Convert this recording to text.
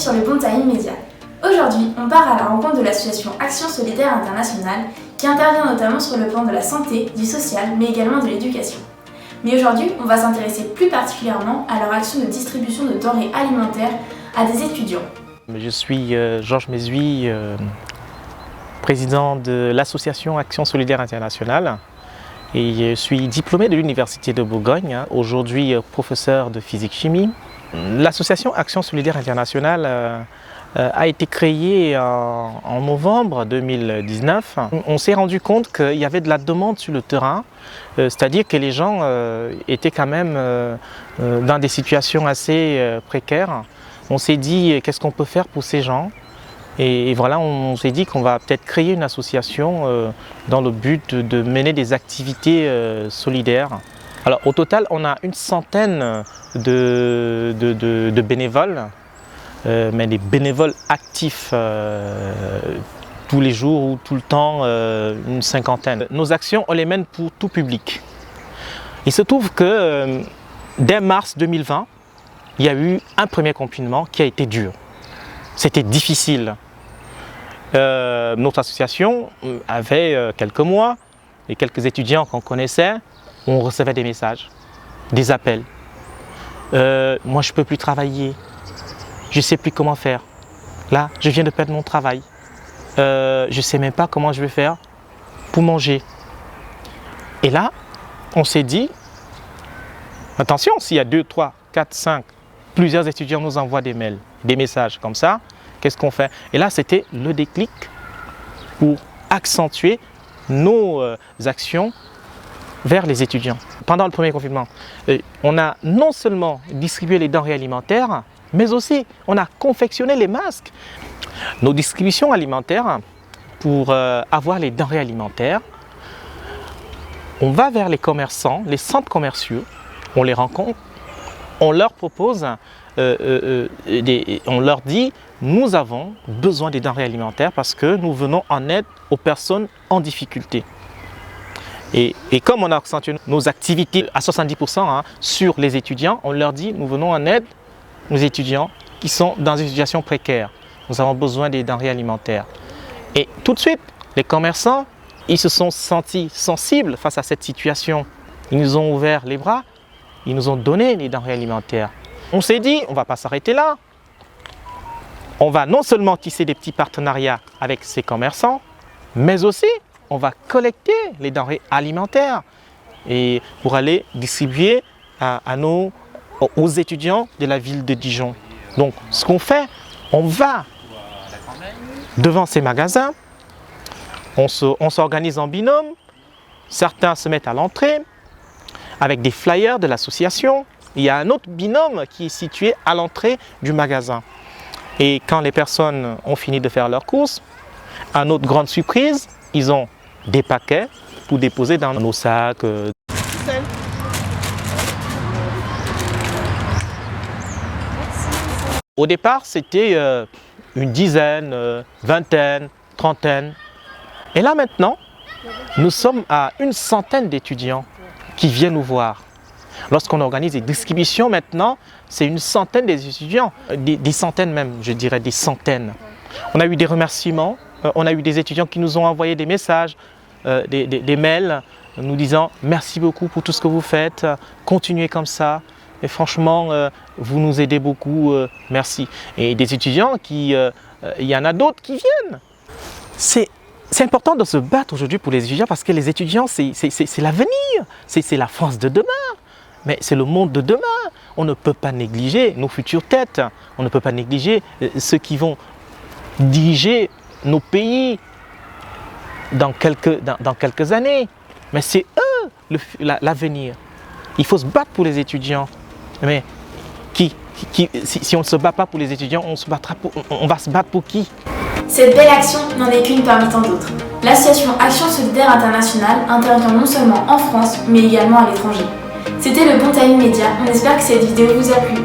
sur le Bon Time Média. Aujourd'hui, on part à la rencontre de l'association Action Solidaire Internationale qui intervient notamment sur le plan de la santé, du social, mais également de l'éducation. Mais aujourd'hui, on va s'intéresser plus particulièrement à leur action de distribution de denrées alimentaires à des étudiants. Je suis Georges Mézuy, président de l'association Action Solidaire Internationale et je suis diplômé de l'Université de Bourgogne, aujourd'hui professeur de physique-chimie. L'association Action Solidaire Internationale a été créée en novembre 2019. On s'est rendu compte qu'il y avait de la demande sur le terrain, c'est-à-dire que les gens étaient quand même dans des situations assez précaires. On s'est dit qu'est-ce qu'on peut faire pour ces gens et voilà, on s'est dit qu'on va peut-être créer une association dans le but de mener des activités solidaires. Alors au total, on a une centaine de bénévoles, mais des bénévoles actifs tous les jours ou tout le temps, une cinquantaine. Nos actions, on les mène pour tout public. Il se trouve que dès mars 2020, il y a eu un premier confinement qui a été dur. C'était difficile. Notre association avait quelques mois et quelques étudiants qu'on connaissait, on recevait des messages, des appels. Moi, je ne peux plus travailler. Je ne sais plus comment faire. Là, je viens de perdre mon travail. Je ne sais même pas comment je vais faire pour manger. Et là, on s'est dit, attention, s'il y a 2, 3, 4, 5, plusieurs étudiants nous envoient des mails, des messages comme ça, qu'est-ce qu'on fait? Et là, c'était le déclic pour accentuer nos actions vers les étudiants. Pendant le premier confinement, on a non seulement distribué les denrées alimentaires, mais aussi on a confectionné les masques. Nos distributions alimentaires, pour avoir les denrées alimentaires, on va vers les commerçants, les centres commerciaux, on les rencontre, on leur propose, on leur dit nous avons besoin des denrées alimentaires parce que nous venons en aide aux personnes en difficulté. Et comme on a accentué nos activités à 70% sur les étudiants, on leur dit nous venons en aide aux étudiants qui sont dans une situation précaire. Nous avons besoin des denrées alimentaires. Et tout de suite, les commerçants, ils se sont sentis sensibles face à cette situation. Ils nous ont ouvert les bras, ils nous ont donné les denrées alimentaires. On s'est dit, on ne va pas s'arrêter là. On va non seulement tisser des petits partenariats avec ces commerçants, mais aussi on va collecter les denrées alimentaires et pour aller distribuer aux étudiants de la ville de Dijon. Donc ce qu'on fait, on va devant ces magasins, on s'organise en binôme, certains se mettent à l'entrée avec des flyers de l'association. Il y a un autre binôme qui est situé à l'entrée du magasin. Et quand les personnes ont fini de faire leurs courses, à notre grande surprise, ils ont des paquets pour déposer dans nos sacs. Au départ, c'était une dizaine, vingtaine, trentaine. Et là maintenant, nous sommes à une centaine d'étudiants qui viennent nous voir. Lorsqu'on organise des distributions maintenant, c'est une centaine des étudiants, des centaines même, je dirais des centaines. On a eu des remerciements, on a eu des étudiants qui nous ont envoyé des messages, des mails nous disant merci beaucoup pour tout ce que vous faites, continuez comme ça. Et franchement, vous nous aidez beaucoup, merci. Et des étudiants il y en a d'autres qui viennent. C'est important de se battre aujourd'hui pour les étudiants parce que les étudiants, c'est l'avenir, c'est la France de demain. Mais c'est le monde de demain. On ne peut pas négliger nos futures têtes. On ne peut pas négliger ceux qui vont diriger nos pays dans quelques années. Mais c'est eux l'avenir. Il faut se battre pour les étudiants. Mais si on ne se bat pas pour les étudiants, on va se battre pour qui? Cette belle action n'en est qu'une parmi tant d'autres. L'association Action Solidaire Internationale intervient non seulement en France, mais également à l'étranger. C'était le Bon Time Média, on espère que cette vidéo vous a plu.